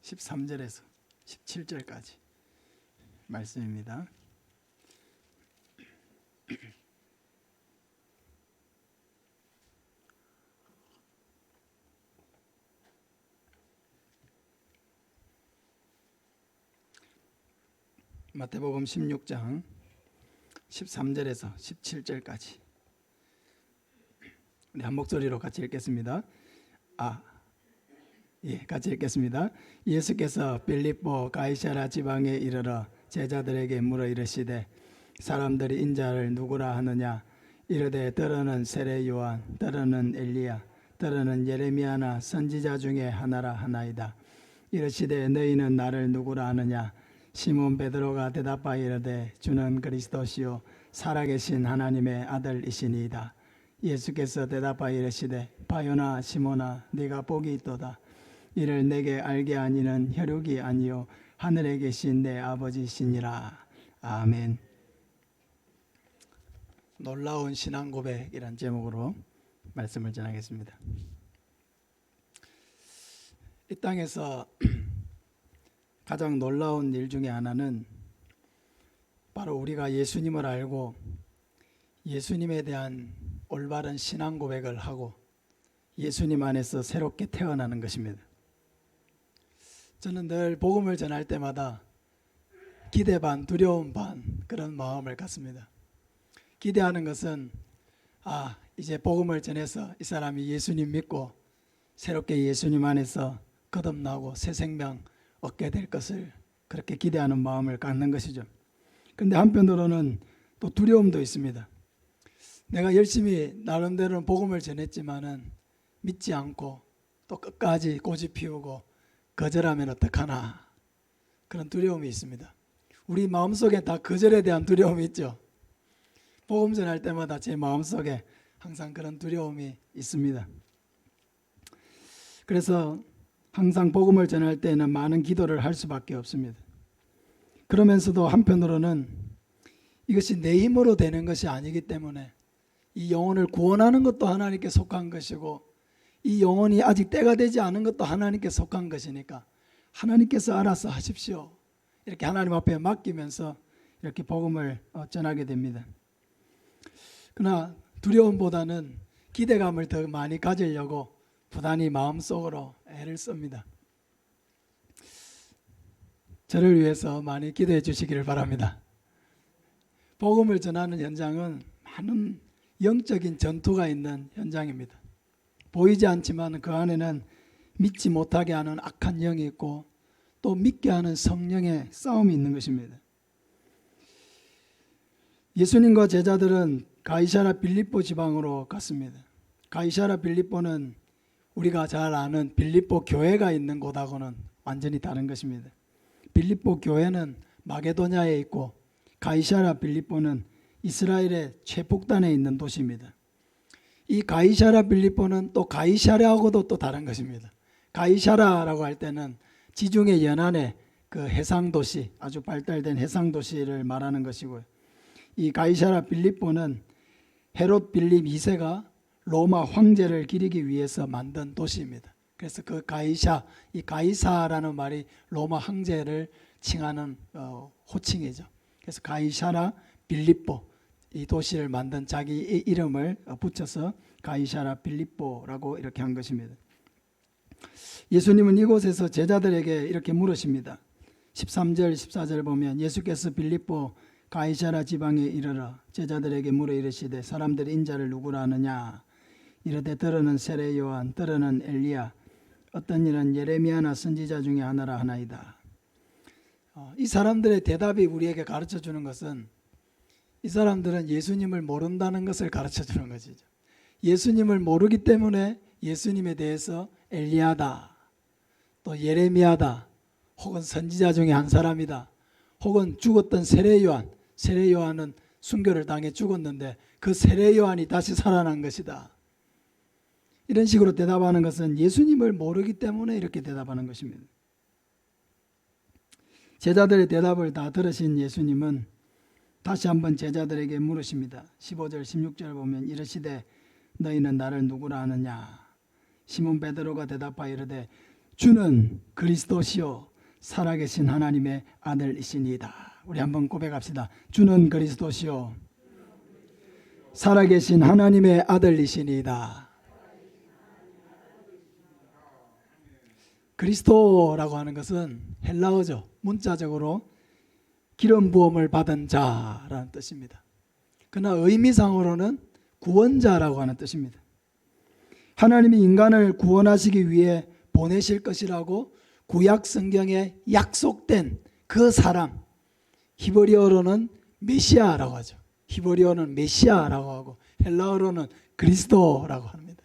13절에서 17절까지 말씀입니다. 마태복음 16장 13절에서 17절까지 우리 한 목소리로 같이 읽겠습니다. 같이 읽겠습니다. 예수께서 빌립보 가이사랴 지방에 이르러 제자들에게 물어 이르시되 사람들이 인자를 누구라 하느냐 이르되 더러는 세례 요한 더러는 엘리야 더러는 예레미야나 선지자 중에 하나라 하나이다. 이르시되 너희는 나를 누구라 하느냐 시몬 베드로가 대답하여 이르되 주는 그리스도시요 살아계신 하나님의 아들이시니이다. 예수께서 대답하여 이르시되 바요나 시몬아 네가 복이 있도다. 이를 내게 알게 하니는 혈육이 아니요 하늘에 계신 내 아버지시니라. 아멘. 놀라운 신앙 고백이란 제목으로 말씀을 전하겠습니다. 이 땅에서 가장 놀라운 일 중에 하나는 바로 우리가 예수님을 알고 예수님에 대한 올바른 신앙 고백을 하고 예수님 안에서 새롭게 태어나는 것입니다. 저는 늘 복음을 전할 때마다 기대 반 두려움 반 그런 마음을 갖습니다. 기대하는 것은 이제 복음을 전해서 이 사람이 예수님 믿고 새롭게 예수님 안에서 거듭나고 새 생명 얻게 될 것을 그렇게 기대하는 마음을 갖는 것이죠. 그런데 한편으로는 또 두려움도 있습니다. 내가 열심히 나름대로는 복음을 전했지만은 믿지 않고 또 끝까지 고집 피우고 거절하면 어떡하나 그런 두려움이 있습니다. 우리 마음속에 다 거절에 대한 두려움이 있죠. 복음 전할 때마다 제 마음속에 항상 그런 두려움이 있습니다. 그래서 항상 복음을 전할 때는 많은 기도를 할 수밖에 없습니다. 그러면서도 한편으로는 이것이 내 힘으로 되는 것이 아니기 때문에 이 영혼을 구원하는 것도 하나님께 속한 것이고 이 영혼이 아직 때가 되지 않은 것도 하나님께 속한 것이니까 하나님께서 알아서 하십시오. 이렇게 하나님 앞에 맡기면서 이렇게 복음을 전하게 됩니다. 그러나 두려움보다는 기대감을 더 많이 가지려고 부단히 마음속으로 애를 씁니다. 저를 위해서 많이 기도해 주시기를 바랍니다. 복음을 전하는 현장은 많은 영적인 전투가 있는 현장입니다. 보이지 않지만 그 안에는 믿지 못하게 하는 악한 영이 있고 또 믿게 하는 성령의 싸움이 있는 것입니다. 예수님과 제자들은 가이사랴 빌립보 지방으로 갔습니다. 가이사랴 빌립보는 우리가 잘 아는 빌립보 교회가 있는 곳하고는 완전히 다른 것입니다. 빌립보 교회는 마게도냐에 있고 가이사랴 빌립보는 이스라엘의 최북단에 있는 도시입니다. 이 가이사랴 빌립보는 또 가이사랴하고도 또 다른 것입니다. 가이사랴라고 할 때는 지중해 연안의 그 해상도시, 아주 발달된 해상도시를 말하는 것이고요. 이 가이사랴 빌립보는 헤롯 빌립 2세가 로마 황제를 기리기 위해서 만든 도시입니다. 그래서 그 이 가이사라는 말이 로마 황제를 칭하는 호칭이죠. 그래서 가이사랴 빌립보 이 도시를 만든 자기 이름을 붙여서 가이사랴 빌립보라고 이렇게 한 것입니다. 예수님은 이곳에서 제자들에게 이렇게 물으십니다. 13절 14절 보면 예수께서 빌립보 가이사랴 지방에 이르러 제자들에게 물어 이르시되 사람들이 인자를 누구라 하느냐 이르되 더러는 세례 요한 더러는 엘리야 어떤 이는 예레미야나 선지자 중에 하나라 하나이다. 이 사람들의 대답이 우리에게 가르쳐 주는 것은 이 사람들은 예수님을 모른다는 것을 가르쳐 주는 것이죠. 예수님을 모르기 때문에 예수님에 대해서 엘리야다 또 예레미야다 혹은 선지자 중에 한 사람이다 혹은 죽었던 세례 요한은 순교를 당해 죽었는데 그 세례 요한이 다시 살아난 것이다. 이런 식으로 대답하는 것은 예수님을 모르기 때문에 이렇게 대답하는 것입니다. 제자들의 대답을 다 들으신 예수님은 다시 한번 제자들에게 물으십니다. 15절 16절 보면 이르시되 너희는 나를 누구라 하느냐 시몬 베드로가 대답하여 이르되 주는 그리스도시요 살아계신 하나님의 아들이시니이다. 우리 한번 고백합시다. 주는 그리스도시요 살아계신 하나님의 아들이시니이다. 그리스도라고 하는 것은 헬라어죠. 문자적으로 기름 부음을 받은 자라는 뜻입니다. 그러나 의미상으로는 구원자라고 하는 뜻입니다. 하나님이 인간을 구원하시기 위해 보내실 것이라고 구약 성경에 약속된 그 사람, 히브리어로는 메시아라고 하죠. 히브리어는 메시아라고 하고 헬라어로는 그리스도라고 합니다.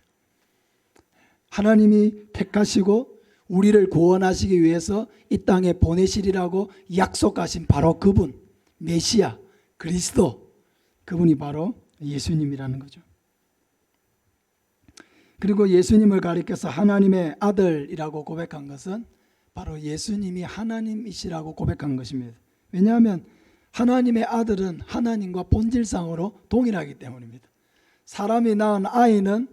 하나님이 택하시고 우리를 구원하시기 위해서 이 땅에 보내시리라고 약속하신 바로 그분, 메시아, 그리스도, 그분이 바로 예수님이라는 거죠. 그리고 예수님을 가리켜서 하나님의 아들이라고 고백한 것은 바로 예수님이 하나님이시라고 고백한 것입니다. 왜냐하면 하나님의 아들은 하나님과 본질상으로 동일하기 때문입니다. 사람이 낳은 아이는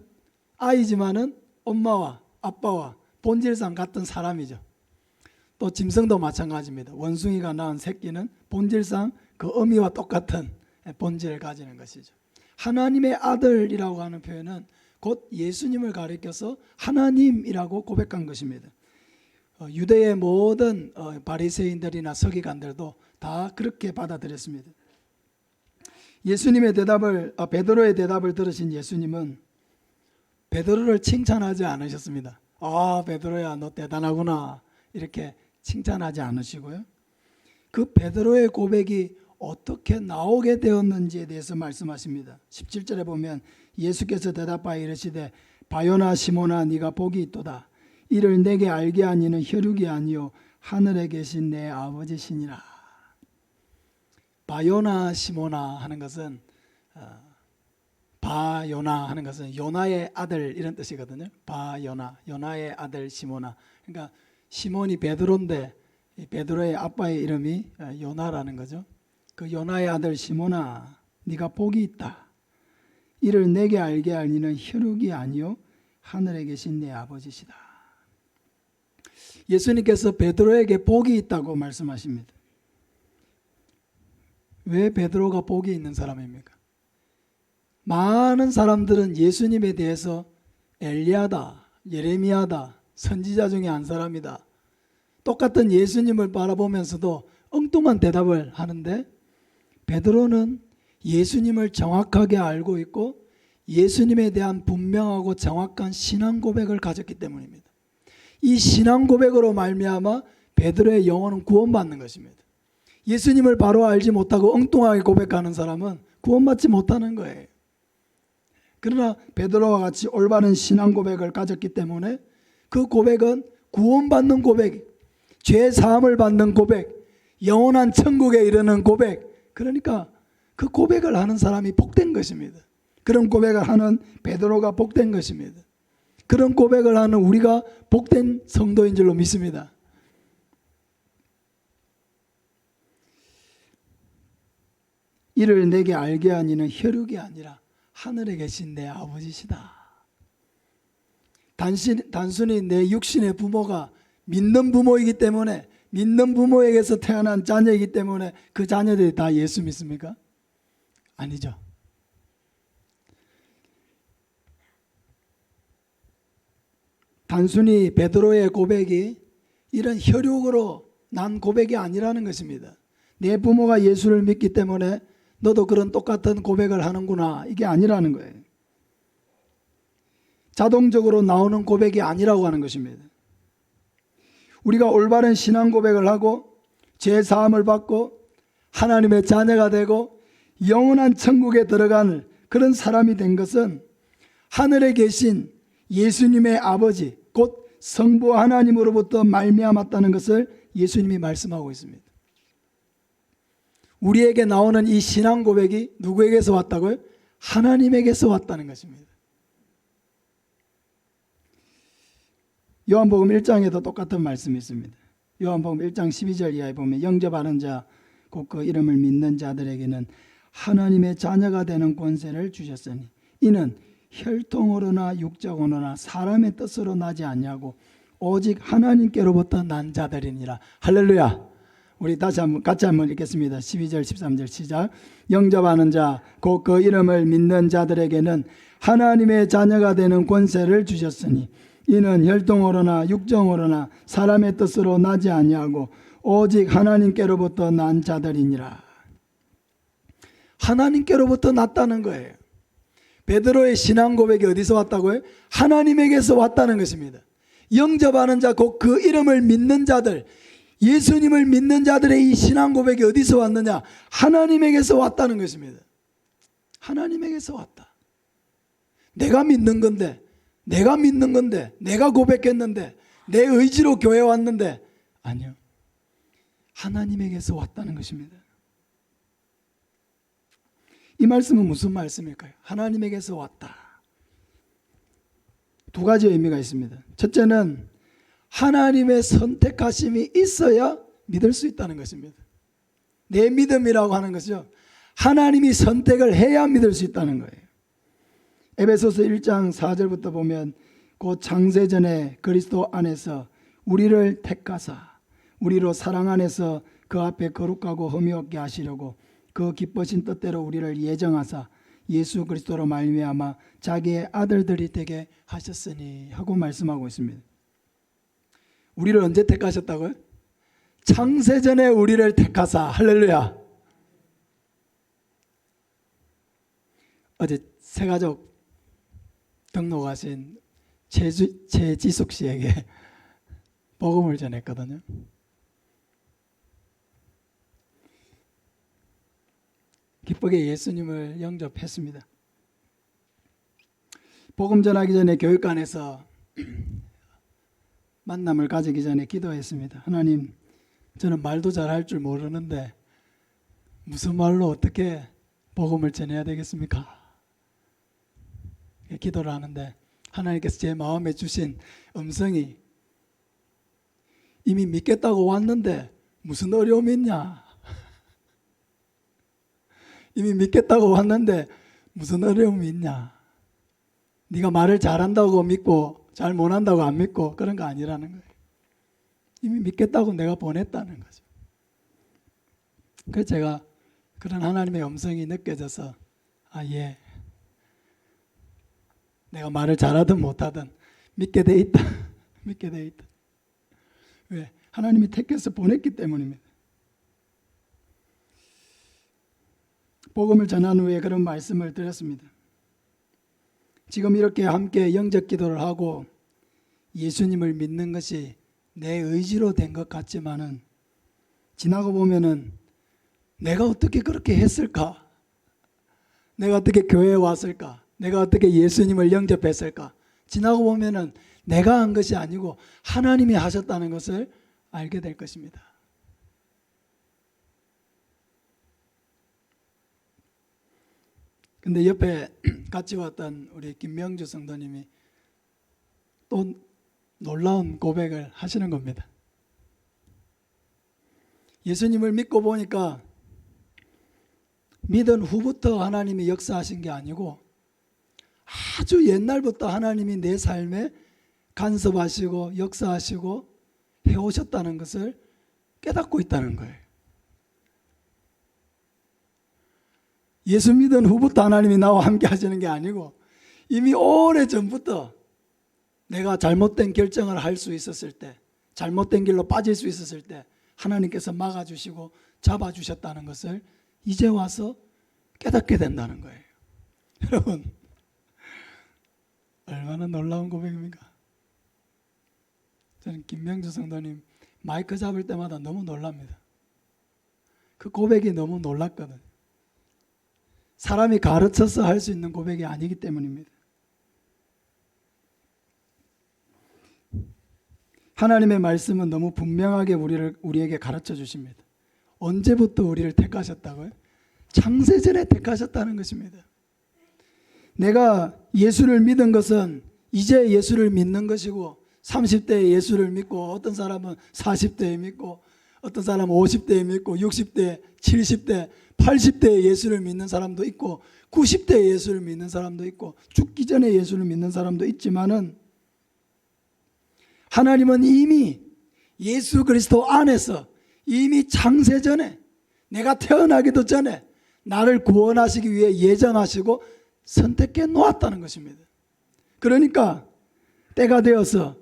아이지만은 엄마와 아빠와 본질상 같은 사람이죠. 또 짐승도 마찬가지입니다. 원숭이가 낳은 새끼는 본질상 그 어미와 똑같은 본질을 가지는 것이죠. 하나님의 아들이라고 하는 표현은 곧 예수님을 가리켜서 하나님이라고 고백한 것입니다. 유대의 모든 바리새인들이나 서기관들도 다 그렇게 받아들였습니다. 예수님의 대답을 베드로의 대답을 들으신 예수님은 베드로를 칭찬하지 않으셨습니다. 아, 베드로야, 너 대단하구나, 이렇게 칭찬하지 않으시고요. 그 베드로의 고백이 어떻게 나오게 되었는지에 대해서 말씀하십니다. 17절에 보면 예수께서 대답하여 이르시되 바요나 시몬아 네가 복이 있도다. 이를 내게 알게 하니는 혈육이 아니요 하늘에 계신 내 아버지시니라. 바요나 시몬아 하는 것은 바요나 하는 것은 요나의 아들 이런 뜻이거든요. 바요나, 요나의 아들 시몬아. 그러니까 시몬이 베드로인데 베드로의 아빠의 이름이 요나라는 거죠. 그 요나의 아들 시몬아, 네가 복이 있다. 이를 내게 알게 하니는 혈육이 아니요 하늘에 계신 내 아버지시다. 예수님께서 베드로에게 복이 있다고 말씀하십니다. 왜 베드로가 복이 있는 사람입니까? 많은 사람들은 예수님에 대해서 엘리야다, 예레미야다, 선지자 중에 한 사람이다, 똑같은 예수님을 바라보면서도 엉뚱한 대답을 하는데 베드로는 예수님을 정확하게 알고 있고 예수님에 대한 분명하고 정확한 신앙 고백을 가졌기 때문입니다. 이 신앙 고백으로 말미암아 베드로의 영혼은 구원받는 것입니다. 예수님을 바로 알지 못하고 엉뚱하게 고백하는 사람은 구원받지 못하는 거예요. 그러나 베드로와 같이 올바른 신앙 고백을 가졌기 때문에 그 고백은 구원받는 고백, 죄 사함을 받는 고백, 영원한 천국에 이르는 고백, 그러니까 그 고백을 하는 사람이 복된 것입니다. 그런 고백을 하는 베드로가 복된 것입니다. 그런 고백을 하는 우리가 복된 성도인 줄로 믿습니다. 이를 내게 알게 하니는 혈육이 아니라 하늘에 계신 내 아버지시다. 단순히 내 육신의 부모가 믿는 부모이기 때문에, 믿는 부모에게서 태어난 자녀이기 때문에 그 자녀들이 다 예수 믿습니까? 아니죠. 단순히 베드로의 고백이 이런 혈육으로 난 고백이 아니라는 것입니다. 내 부모가 예수를 믿기 때문에 너도 그런 똑같은 고백을 하는구나, 이게 아니라는 거예요. 자동적으로 나오는 고백이 아니라고 하는 것입니다. 우리가 올바른 신앙 고백을 하고 죄 사함을 받고 하나님의 자녀가 되고 영원한 천국에 들어가는 그런 사람이 된 것은 하늘에 계신 예수님의 아버지 곧 성부 하나님으로부터 말미암았다는 것을 예수님이 말씀하고 있습니다. 우리에게 나오는 이 신앙 고백이 누구에게서 왔다고요? 하나님에게서 왔다는 것입니다. 요한복음 1장에도 똑같은 말씀이 있습니다. 요한복음 1장 12절 이하에 보면 영접하는 자 곧 그 이름을 믿는 자들에게는 하나님의 자녀가 되는 권세를 주셨으니 이는 혈통으로나 육적으로나 사람의 뜻으로 나지 않냐고 오직 하나님께로부터 난 자들이니라. 할렐루야. 우리 다시 한번 같이 한번 읽겠습니다. 12절 13절 시작. 영접하는 자 곧 그 이름을 믿는 자들에게는 하나님의 자녀가 되는 권세를 주셨으니 이는 혈통으로나 육정으로나 사람의 뜻으로 나지 아니하고 오직 하나님께로부터 난 자들이니라. 하나님께로부터 났다는 거예요. 베드로의 신앙 고백이 어디서 왔다고요? 하나님에게서 왔다는 것입니다. 영접하는 자 곧 그 이름을 믿는 자들, 예수님을 믿는 자들의 이 신앙 고백이 어디서 왔느냐? 하나님에게서 왔다는 것입니다. 하나님에게서 왔다. 내가 믿는 건데, 내가 고백했는데, 내 의지로 교회 왔는데, 아니요. 하나님에게서 왔다는 것입니다. 이 말씀은 무슨 말씀일까요? 하나님에게서 왔다. 두 가지 의미가 있습니다. 첫째는 하나님의 선택하심이 있어야 믿을 수 있다는 것입니다. 내 믿음이라고 하는 것이죠. 하나님이 선택을 해야 믿을 수 있다는 거예요. 에베소서 1장 4절부터 보면 곧 창세전에 그리스도 안에서 우리를 택하사 우리로 사랑 안에서 그 앞에 거룩하고 흠이 없게 하시려고 그 기쁘신 뜻대로 우리를 예정하사 예수 그리스도로 말미암아 자기의 아들들이 되게 하셨으니 하고 말씀하고 있습니다. 우리를 언제 택하셨다고요? 창세전에 우리를 택하사. 할렐루야. 어제 새가족 등록하신 최지숙 씨에게 복음을 전했거든요. 기쁘게 예수님을 영접했습니다. 복음 전하기 전에 교육관에서 만남을 가지기 전에 기도했습니다. 하나님, 저는 말도 잘할 줄 모르는데 무슨 말로 어떻게 복음을 전해야 되겠습니까? 기도를 하는데 하나님께서 제 마음에 주신 음성이 이미 믿겠다고 왔는데 무슨 어려움이 있냐? 이미 믿겠다고 왔는데 무슨 어려움이 있냐? 네가 말을 잘한다고 믿고 잘 못한다고 안 믿고 그런 거 아니라는 거예요. 이미 믿겠다고 내가 보냈다는 거죠. 그래서 제가 그런 하나님의 음성이 느껴져서 예, 내가 말을 잘하든 못하든 믿게 돼 있다. 믿게 돼 있다. 왜? 하나님이 택해서 보냈기 때문입니다. 복음을 전한 후에 그런 말씀을 드렸습니다. 지금 이렇게 함께 영접 기도를 하고 예수님을 믿는 것이 내 의지로 된 것 같지만은 지나고 보면은 내가 어떻게 그렇게 했을까? 내가 어떻게 교회에 왔을까? 내가 어떻게 예수님을 영접했을까? 지나고 보면은 내가 한 것이 아니고 하나님이 하셨다는 것을 알게 될 것입니다. 근데 옆에 같이 왔던 우리 김명주 성도님이 또 놀라운 고백을 하시는 겁니다. 예수님을 믿고 보니까 믿은 후부터 하나님이 역사하신 게 아니고 아주 옛날부터 하나님이 내 삶에 간섭하시고 역사하시고 해오셨다는 것을 깨닫고 있다는 거예요. 예수 믿은 후부터 하나님이 나와 함께 하시는 게 아니고 이미 오래전부터 내가 잘못된 결정을 할 수 있었을 때, 잘못된 길로 빠질 수 있었을 때 하나님께서 막아주시고 잡아주셨다는 것을 이제 와서 깨닫게 된다는 거예요. 여러분, 얼마나 놀라운 고백입니까? 저는 김명주 성도님 마이크 잡을 때마다 너무 놀랍니다. 그 고백이 너무 놀랐거든요. 사람이 가르쳐서 할 수 있는 고백이 아니기 때문입니다. 하나님의 말씀은 너무 분명하게 우리에게 가르쳐 주십니다. 언제부터 우리를 택하셨다고요? 창세전에 택하셨다는 것입니다. 내가 예수를 믿은 것은 이제 예수를 믿는 것이고 30대에 예수를 믿고 어떤 사람은 40대에 믿고 어떤 사람은 50대에 믿고 60대, 70대, 80대에 예수를 믿는 사람도 있고 90대에 예수를 믿는 사람도 있고 죽기 전에 예수를 믿는 사람도 있지만은 하나님은 이미 예수 그리스도 안에서 이미 창세 전에, 내가 태어나기도 전에 나를 구원하시기 위해 예정하시고 선택해 놓았다는 것입니다. 그러니까 때가 되어서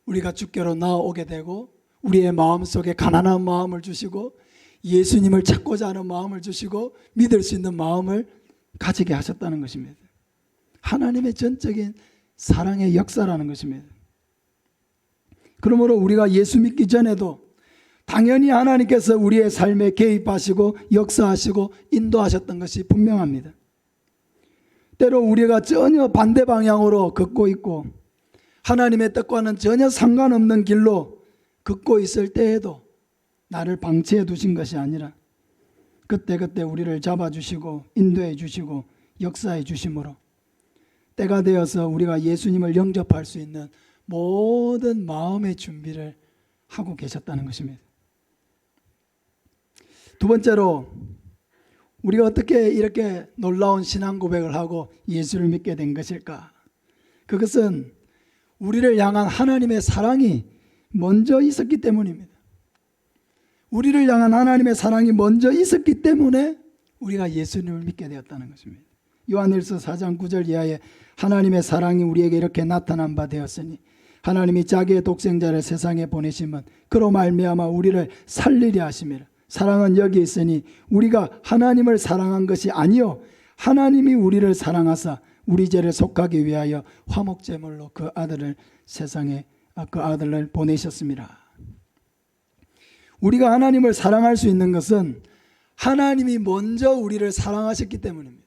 우리가 주께로 나아오게 되고 우리의 마음속에 가난한 마음을 주시고 예수님을 찾고자 하는 마음을 주시고 믿을 수 있는 마음을 가지게 하셨다는 것입니다. 하나님의 전적인 사랑의 역사라는 것입니다. 그러므로 우리가 예수 믿기 전에도 당연히 하나님께서 우리의 삶에 개입하시고 역사하시고 인도하셨던 것이 분명합니다. 때로 우리가 전혀 반대 방향으로 걷고 있고 하나님의 뜻과는 전혀 상관없는 길로 걷고 있을 때에도 나를 방치해 두신 것이 아니라 그때그때 우리를 잡아주시고 인도해 주시고 역사해 주심으로 때가 되어서 우리가 예수님을 영접할 수 있는 모든 마음의 준비를 하고 계셨다는 것입니다. 두 번째로 우리가 어떻게 이렇게 놀라운 신앙 고백을 하고 예수를 믿게 된 것일까? 그것은 우리를 향한 하나님의 사랑이 먼저 있었기 때문입니다. 우리를 향한 하나님의 사랑이 먼저 있었기 때문에 우리가 예수님을 믿게 되었다는 것입니다. 요한일서 4장 9절 이하에 하나님의 사랑이 우리에게 이렇게 나타난 바 되었으니 하나님이 자기의 독생자를 세상에 보내심은 그로 말미암아 우리를 살리려 하심이라. 사랑은 여기 있으니 우리가 하나님을 사랑한 것이 아니요 하나님이 우리를 사랑하사 우리 죄를 속하기 위하여 화목제물로 그 아들을 세상에 그 아들을 보내셨습니다. 우리가 하나님을 사랑할 수 있는 것은 하나님이 먼저 우리를 사랑하셨기 때문입니다.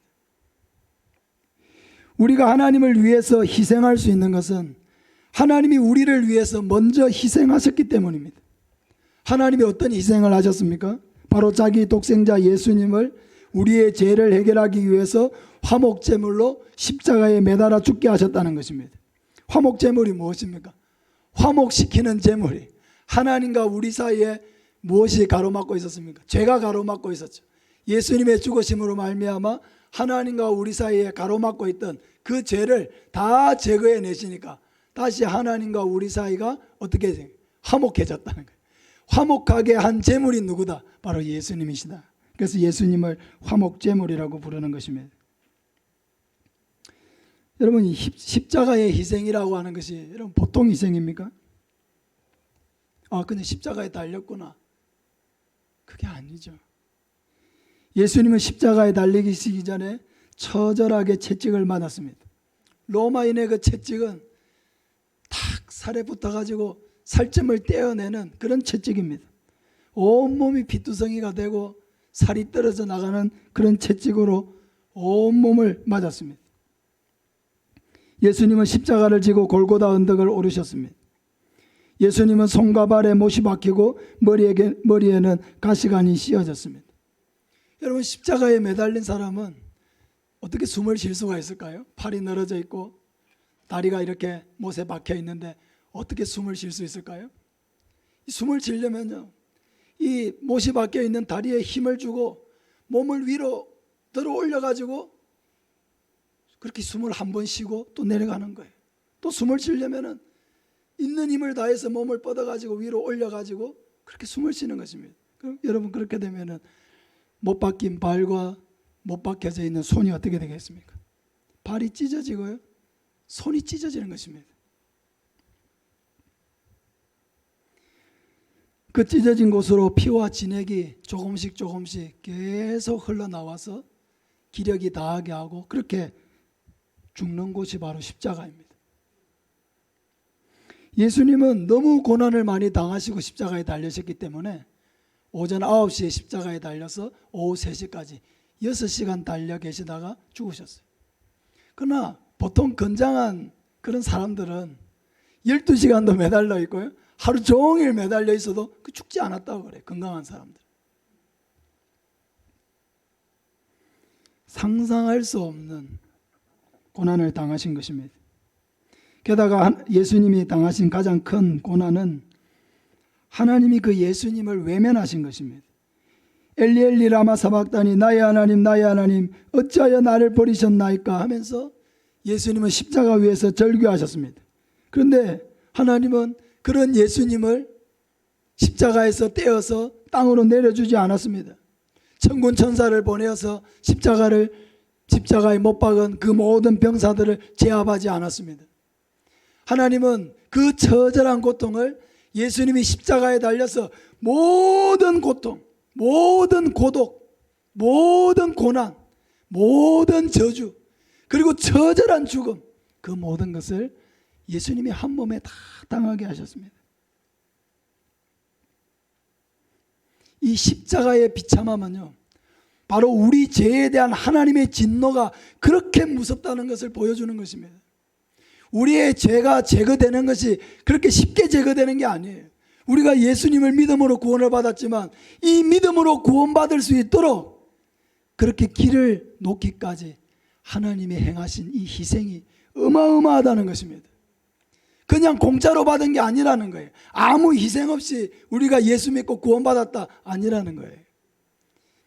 우리가 하나님을 위해서 희생할 수 있는 것은 하나님이 우리를 위해서 먼저 희생하셨기 때문입니다. 하나님이 어떤 희생을 하셨습니까? 바로 자기 독생자 예수님을 우리의 죄를 해결하기 위해서 화목제물로 십자가에 매달아 죽게 하셨다는 것입니다. 화목제물이 무엇입니까? 화목시키는 제물이 하나님과 우리 사이에 무엇이 가로막고 있었습니까? 죄가 가로막고 있었죠. 예수님의 죽으심으로 말미암아 하나님과 우리 사이에 가로막고 있던 그 죄를 다 제거해 내시니까 다시 하나님과 우리 사이가 어떻게 돼요? 화목해졌다는 거예요. 화목하게 한 제물이 누구다? 바로 예수님이시다. 그래서 예수님을 화목제물이라고 부르는 것입니다. 여러분, 십자가의 희생이라고 하는 것이 여러분 보통 희생입니까? 근데 십자가에 달렸구나. 그게 아니죠. 예수님은 십자가에 달리시기 전에 처절하게 채찍을 맞았습니다. 로마인의 그 채찍은 탁 살에 붙어가지고 살점을 떼어내는 그런 채찍입니다. 온몸이 피투성이가 되고 살이 떨어져 나가는 그런 채찍으로 온몸을 맞았습니다. 예수님은 십자가를 지고 골고다 언덕을 오르셨습니다. 예수님은 손과 발에 못이 박히고 머리에는 가시관이 씌어졌습니다. 여러분, 십자가에 매달린 사람은 어떻게 숨을 쉴 수가 있을까요? 팔이 늘어져 있고 다리가 이렇게 못에 박혀 있는데 어떻게 숨을 쉴 수 있을까요? 숨을 쉬려면요, 이 못이 박혀 있는 다리에 힘을 주고 몸을 위로 들어 올려가지고 그렇게 숨을 한 번 쉬고 또 내려가는 거예요. 또 숨을 쉬려면은 있는 힘을 다해서 몸을 뻗어가지고 위로 올려가지고 그렇게 숨을 쉬는 것입니다. 그럼 여러분, 그렇게 되면은 못 박힌 발과 못 박혀져 있는 손이 어떻게 되겠습니까? 발이 찢어지고요, 손이 찢어지는 것입니다. 그 찢어진 곳으로 피와 진액이 조금씩 계속 흘러나와서 기력이 다하게 하고 그렇게 죽는 곳이 바로 십자가입니다. 예수님은 너무 고난을 많이 당하시고 십자가에 달리셨기 때문에 오전 9시에 십자가에 달려서 오후 3시까지 6시간 달려 계시다가 죽으셨어요. 그러나 보통 건장한 그런 사람들은 12시간도 매달려 있고요, 하루 종일 매달려 있어도 죽지 않았다고 그래요. 건강한 사람들. 상상할 수 없는 고난을 당하신 것입니다. 게다가 예수님이 당하신 가장 큰 고난은 하나님이 그 예수님을 외면하신 것입니다. 엘리 엘리 라마 사박다니 나의 하나님 어찌하여 나를 버리셨나이까 하면서 예수님은 십자가 위에서 절규하셨습니다. 그런데 하나님은 그런 예수님을 십자가에서 떼어서 땅으로 내려주지 않았습니다. 천군 천사를 보내어서 십자가에 못 박은 그 모든 병사들을 제압하지 않았습니다. 하나님은 그 처절한 고통을 예수님이 십자가에 달려서 모든 고통, 모든 고독, 모든 고난, 모든 저주, 그리고 처절한 죽음, 그 모든 것을 예수님이 한 몸에 다 당하게 하셨습니다. 이 십자가의 비참함은요, 바로 우리 죄에 대한 하나님의 진노가 그렇게 무섭다는 것을 보여주는 것입니다. 우리의 죄가 제거되는 것이 그렇게 쉽게 제거되는 게 아니에요. 우리가 예수님을 믿음으로 구원을 받았지만 이 믿음으로 구원받을 수 있도록 그렇게 길을 놓기까지 하나님이 행하신 이 희생이 어마어마하다는 것입니다. 그냥 공짜로 받은 게 아니라는 거예요. 아무 희생 없이 우리가 예수 믿고 구원받았다 아니라는 거예요.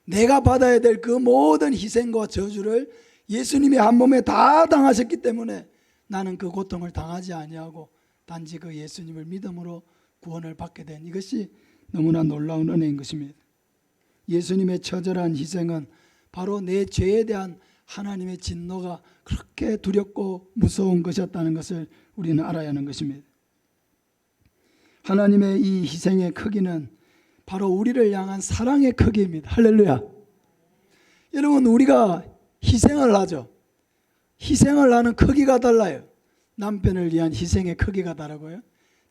내가 받아야 될 그 모든 희생과 저주를 예수님이 한 몸에 다 당하셨기 때문에 나는 그 고통을 당하지 아니하고 단지 그 예수님을 믿음으로 구원을 받게 된 이것이 너무나 놀라운 은혜인 것입니다. 예수님의 처절한 희생은 바로 내 죄에 대한 하나님의 진노가 그렇게 두렵고 무서운 것이었다는 것을 우리는 알아야 하는 것입니다. 하나님의 이 희생의 크기는 바로 우리를 향한 사랑의 크기입니다. 할렐루야. 여러분, 우리가 희생을 하죠. 희생을 하는 크기가 달라요. 남편을 위한 희생의 크기가 다르고요,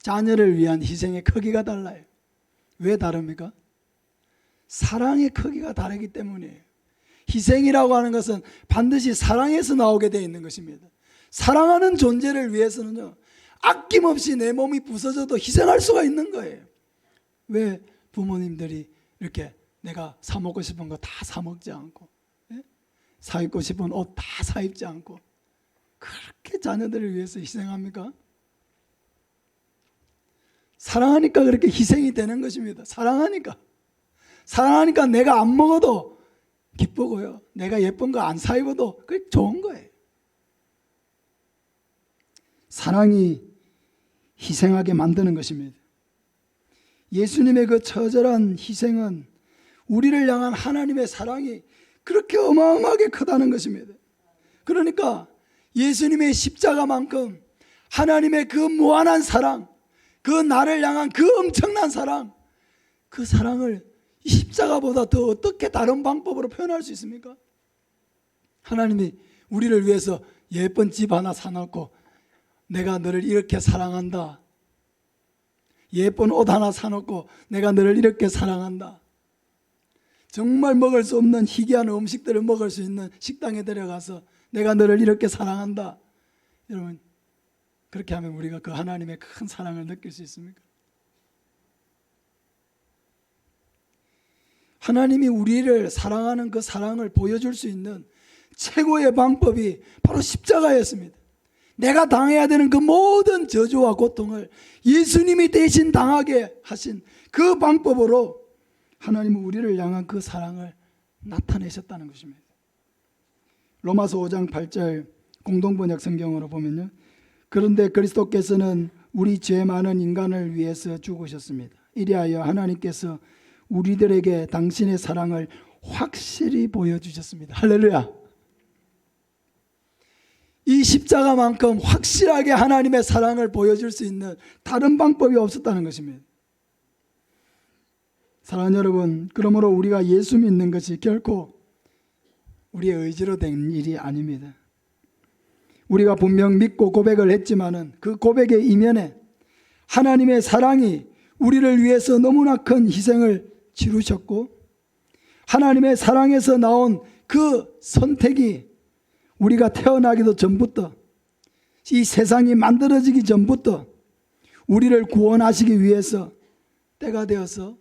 자녀를 위한 희생의 크기가 달라요. 왜 다릅니까? 사랑의 크기가 다르기 때문이에요. 희생이라고 하는 것은 반드시 사랑에서 나오게 되어 있는 것입니다. 사랑하는 존재를 위해서는요, 아낌없이 내 몸이 부서져도 희생할 수가 있는 거예요. 왜 부모님들이 이렇게 내가 사 먹고 싶은 거 다 사 먹지 않고, 사 입고 싶은 옷 다 사 입지 않고 그렇게 자녀들을 위해서 희생합니까? 사랑하니까 그렇게 희생이 되는 것입니다. 사랑하니까 내가 안 먹어도 기쁘고요, 내가 예쁜 거 안 사 입어도 그게 좋은 거예요. 사랑이 희생하게 만드는 것입니다. 예수님의 그 처절한 희생은 우리를 향한 하나님의 사랑이 그렇게 어마어마하게 크다는 것입니다. 그러니까 예수님의 십자가만큼 하나님의 그 무한한 사랑, 그 나를 향한 그 엄청난 사랑, 그 사랑을 이 십자가보다 더 어떻게 다른 방법으로 표현할 수 있습니까? 하나님이 우리를 위해서 예쁜 집 하나 사놓고 내가 너를 이렇게 사랑한다, 예쁜 옷 하나 사놓고 내가 너를 이렇게 사랑한다, 정말 먹을 수 없는 희귀한 음식들을 먹을 수 있는 식당에 데려가서 내가 너를 이렇게 사랑한다. 여러분, 그렇게 하면 우리가 그 하나님의 큰 사랑을 느낄 수 있습니까? 하나님이 우리를 사랑하는 그 사랑을 보여줄 수 있는 최고의 방법이 바로 십자가였습니다. 내가 당해야 되는 그 모든 저주와 고통을 예수님이 대신 당하게 하신 그 방법으로 하나님은 우리를 향한 그 사랑을 나타내셨다는 것입니다. 로마서 5장 8절 공동번역 성경으로 보면요, 그런데 그리스도께서는 우리 죄 많은 인간을 위해서 죽으셨습니다. 이리하여 하나님께서 우리들에게 당신의 사랑을 확실히 보여주셨습니다. 할렐루야. 이 십자가만큼 확실하게 하나님의 사랑을 보여줄 수 있는 다른 방법이 없었다는 것입니다. 사랑하는 여러분, 그러므로 우리가 예수 믿는 것이 결코 우리의 의지로 된 일이 아닙니다. 우리가 분명 믿고 고백을 했지만은 그 고백의 이면에 하나님의 사랑이 우리를 위해서 너무나 큰 희생을 치르셨고, 하나님의 사랑에서 나온 그 선택이 우리가 태어나기도 전부터, 이 세상이 만들어지기 전부터 우리를 구원하시기 위해서 때가 되어서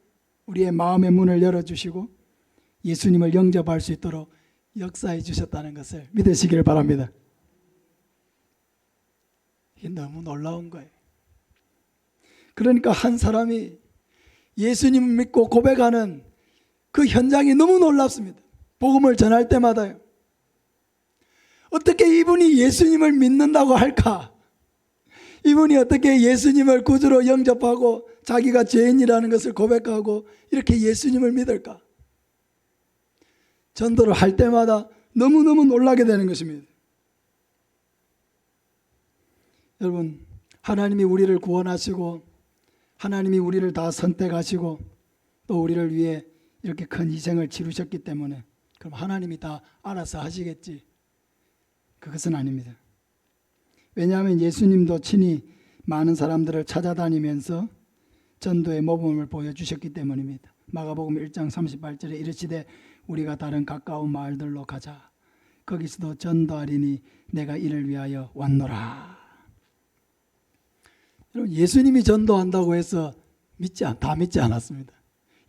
우리의 마음의 문을 열어주시고 예수님을 영접할 수 있도록 역사해 주셨다는 것을 믿으시기를 바랍니다. 이게 너무 놀라운 거예요. 그러니까 한 사람이 예수님을 믿고 고백하는 그 현장이 너무 놀랍습니다. 복음을 전할 때마다요, 어떻게 이분이 예수님을 믿는다고 할까? 이분이 어떻게 예수님을 구주로 영접하고 자기가 죄인이라는 것을 고백하고 이렇게 예수님을 믿을까? 전도를 할 때마다 너무너무 놀라게 되는 것입니다. 여러분, 하나님이 우리를 구원하시고 하나님이 우리를 다 선택하시고 또 우리를 위해 이렇게 큰 희생을 치르셨기 때문에 그럼 하나님이 다 알아서 하시겠지? 그것은 아닙니다. 왜냐하면 예수님도 친히 많은 사람들을 찾아다니면서 전도의 모범을 보여주셨기 때문입니다. 마가복음 1장 38절에 이르시되 우리가 다른 가까운 마을들로 가자. 거기서도 전도하리니 내가 이를 위하여 왔노라. 여러분, 예수님이 전도한다고 해서 다 믿지 않았습니다.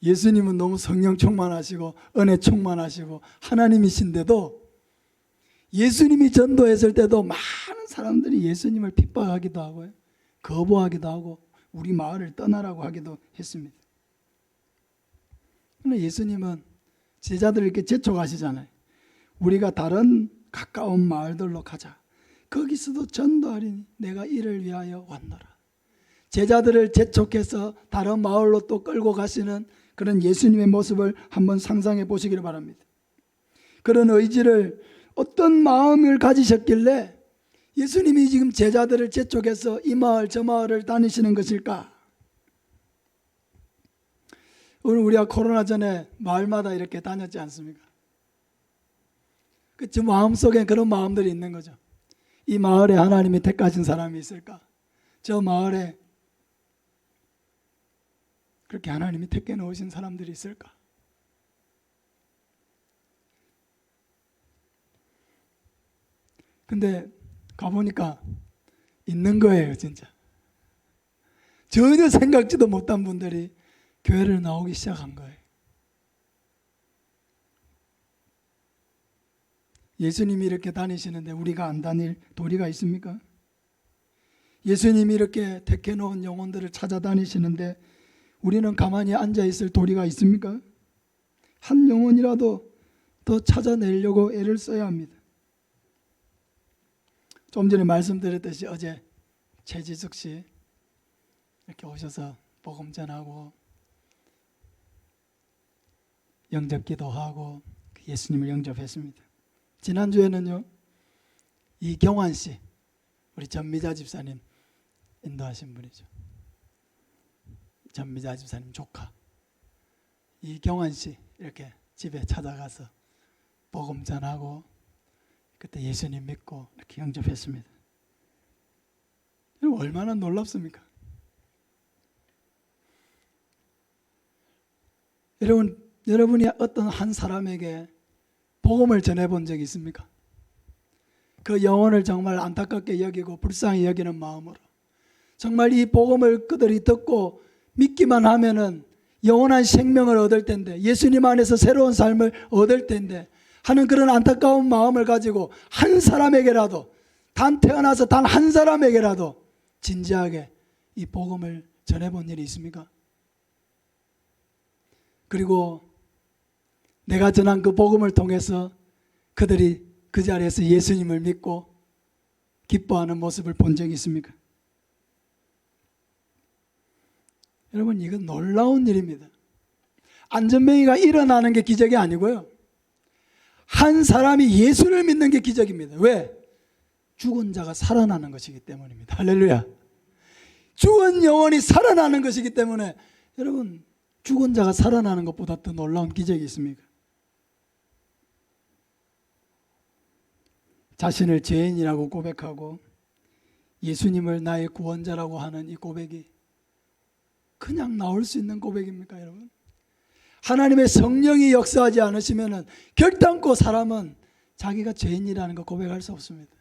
예수님은 너무 성령 충만하시고 은혜 충만하시고 하나님이신데도 예수님이 전도했을 때도 많은 사람들이 예수님을 핍박하기도 하고요, 거부하기도 하고 우리 마을을 떠나라고 하기도 했습니다. 그러나 예수님은 제자들을 이렇게 재촉하시잖아요. 우리가 다른 가까운 마을들로 가자. 거기서도 전도하리니 내가 이를 위하여 왔노라. 제자들을 재촉해서 다른 마을로 또 끌고 가시는 그런 예수님의 모습을 한번 상상해 보시기를 바랍니다. 그런 의지를 어떤 마음을 가지셨길래 예수님이 지금 제자들을 재촉해서 이 마을 저 마을을 다니시는 것일까? 오늘 우리가 코로나 전에 마을마다 이렇게 다녔지 않습니까? 저 마음속에 그런 마음들이 있는 거죠. 이 마을에 하나님이 택하신 사람이 있을까? 저 마을에 그렇게 하나님이 택해 놓으신 사람들이 있을까? 근데 가보니까 있는 거예요, 진짜. 전혀 생각지도 못한 분들이 교회를 나오기 시작한 거예요. 예수님이 이렇게 다니시는데 우리가 안 다닐 도리가 있습니까? 예수님이 이렇게 택해 놓은 영혼들을 찾아다니시는데 우리는 가만히 앉아 있을 도리가 있습니까? 한 영혼이라도 더 찾아내려고 애를 써야 합니다. 좀 전에 말씀드렸듯이 어제 최지숙 씨 이렇게 오셔서 복음 전하고 영접 기도하고 예수님을 영접했습니다. 지난주에는요, 이경환 씨, 우리 전미자 집사님 인도하신 분이죠. 전미자 집사님 조카 이경환 씨 이렇게 집에 찾아가서 복음 전하고 그때 예수님 믿고 이렇게 영접했습니다. 얼마나 놀랍습니까? 여러분이 어떤 한 사람에게 복음을 전해본 적이 있습니까? 그 영혼을 정말 안타깝게 여기고 불쌍히 여기는 마음으로 정말 이 복음을 그들이 듣고 믿기만 하면은 영원한 생명을 얻을 텐데 예수님 안에서 새로운 삶을 얻을 텐데 하는 그런 안타까운 마음을 가지고 한 사람에게라도 태어나서 단 한 사람에게라도 진지하게 이 복음을 전해본 일이 있습니까? 그리고 내가 전한 그 복음을 통해서 그들이 그 자리에서 예수님을 믿고 기뻐하는 모습을 본 적이 있습니까? 여러분, 이건 놀라운 일입니다. 안전뱅이가 일어나는 게 기적이 아니고요, 한 사람이 예수를 믿는 게 기적입니다. 왜? 죽은 자가 살아나는 것이기 때문입니다. 할렐루야. 죽은 영혼이 살아나는 것이기 때문에 여러분, 죽은 자가 살아나는 것보다 더 놀라운 기적이 있습니까? 자신을 죄인이라고 고백하고 예수님을 나의 구원자라고 하는 이 고백이 그냥 나올 수 있는 고백입니까, 여러분? 하나님의 성령이 역사하지 않으시면 결단코 사람은 자기가 죄인이라는 거 고백할 수 없습니다.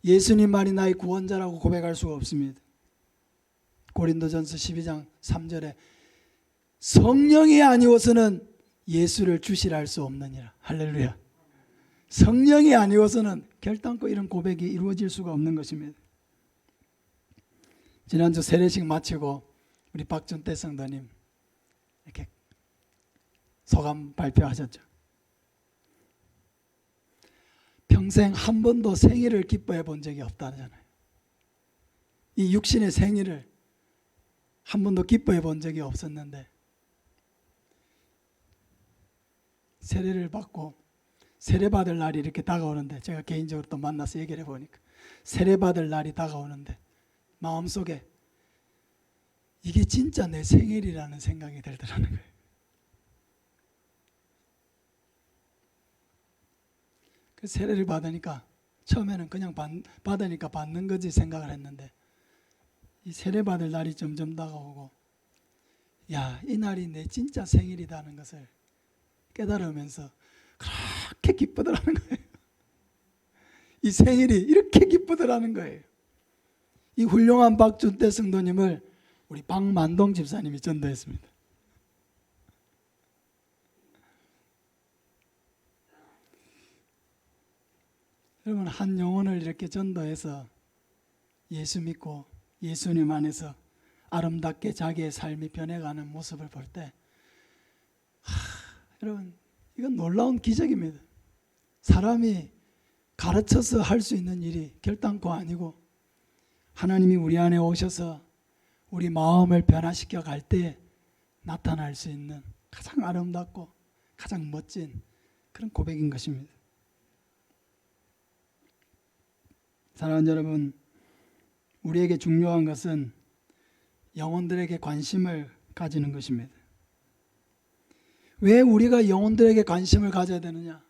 예수님만이 나의 구원자라고 고백할 수가 없습니다. 고린도전서 12장 3절에 성령이 아니어서는 예수를 주시라 할 수 없느니라. 할렐루야. 성령이 아니어서는 결단코 이런 고백이 이루어질 수가 없는 것입니다. 지난주 세례식 마치고 우리 박준태 성도님 이렇게 소감 발표하셨죠. 평생 한 번도 생일을 기뻐해 본 적이 없다잖아요. 이 육신의 생일을 한 번도 기뻐해 본 적이 없었는데 세례를 받고 세례받을 날이 이렇게 다가오는데, 제가 개인적으로 또 만나서 얘기를 해보니까 세례받을 날이 다가오는데 마음속에 이게 진짜 내 생일이라는 생각이 들더라는 거예요. 그 세례를 받으니까 처음에는 그냥 받으니까 받는 거지 생각을 했는데, 이 세례받을 날이 점점 다가오고, 야, 이 날이 내 진짜 생일이라는 것을 깨달으면서 그렇게 기쁘더라는 거예요. 이 생일이 이렇게 기쁘더라는 거예요. 이 훌륭한 박준태 성도님을 우리 박만동 집사님이 전도했습니다. 여러분, 한 영혼을 이렇게 전도해서 예수 믿고 예수님 안에서 아름답게 자기의 삶이 변해가는 모습을 볼 때, 여러분, 이건 놀라운 기적입니다. 사람이 가르쳐서 할 수 있는 일이 결단코 아니고, 하나님이 우리 안에 오셔서 우리 마음을 변화시켜 갈 때 나타날 수 있는 가장 아름답고 가장 멋진 그런 고백인 것입니다. 사랑하는 여러분, 우리에게 중요한 것은 영혼들에게 관심을 가지는 것입니다. 왜 우리가 영혼들에게 관심을 가져야 되느냐?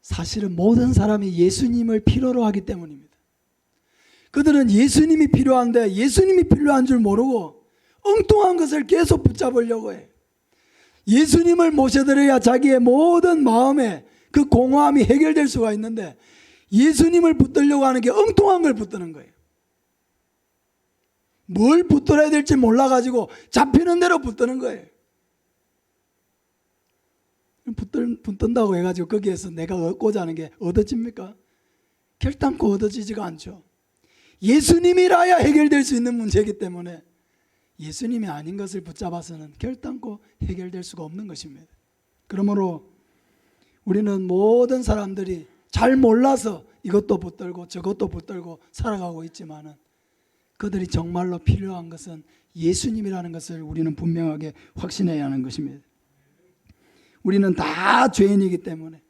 사실은 모든 사람이 예수님을 필요로 하기 때문입니다. 그들은 예수님이 필요한데 예수님이 필요한 줄 모르고 엉뚱한 것을 계속 붙잡으려고 해요. 예수님을 모셔드려야 자기의 모든 마음의 그 공허함이 해결될 수가 있는데, 예수님을 붙들려고 하는 게 엉뚱한 걸 붙드는 거예요. 뭘 붙들어야 될지 몰라가지고 잡히는 대로 붙드는 거예요. 붙든다고 해가지고 거기에서 내가 얻고자 하는 게 얻어집니까? 결단코 얻어지지가 않죠. 예수님이라야 해결될 수 있는 문제이기 때문에 예수님이 아닌 것을 붙잡아서는 결단코 해결될 수가 없는 것입니다. 그러므로 우리는 모든 사람들이 잘 몰라서 이것도 붙들고 저것도 붙들고 살아가고 있지만은, 그들이 정말로 필요한 것은 예수님이라는 것을 우리는 분명하게 확신해야 하는 것입니다. 우리는 다 죄인이기 때문에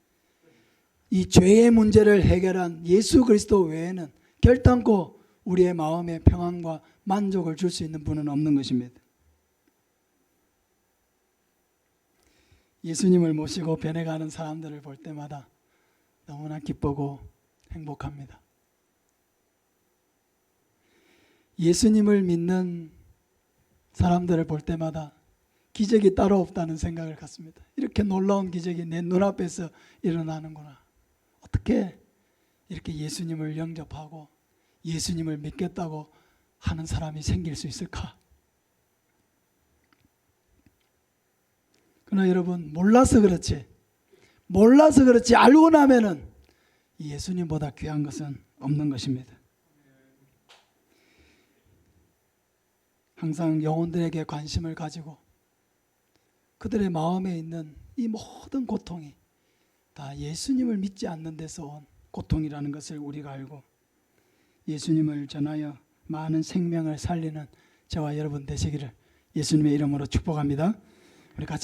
이 죄의 문제를 해결한 예수 그리스도 외에는 결단코 우리의 마음에 평안과 만족을 줄 수 있는 분은 없는 것입니다. 예수님을 모시고 변해가는 사람들을 볼 때마다 너무나 기쁘고 행복합니다. 예수님을 믿는 사람들을 볼 때마다 기적이 따로 없다는 생각을 갖습니다. 이렇게 놀라운 기적이 내 눈앞에서 일어나는구나. 어떻게 이렇게 예수님을 영접하고 예수님을 믿겠다고 하는 사람이 생길 수 있을까? 그러나 여러분, 몰라서 그렇지 알고 나면은 예수님보다 귀한 것은 없는 것입니다. 항상 영혼들에게 관심을 가지고 그들의 마음에 있는 이 모든 고통이 다 예수님을 믿지 않는 데서 온 고통이라는 것을 우리가 알고, 예수님을 전하여 많은 생명을 살리는 저와 여러분 되시기를 예수님의 이름으로 축복합니다. 우리 같이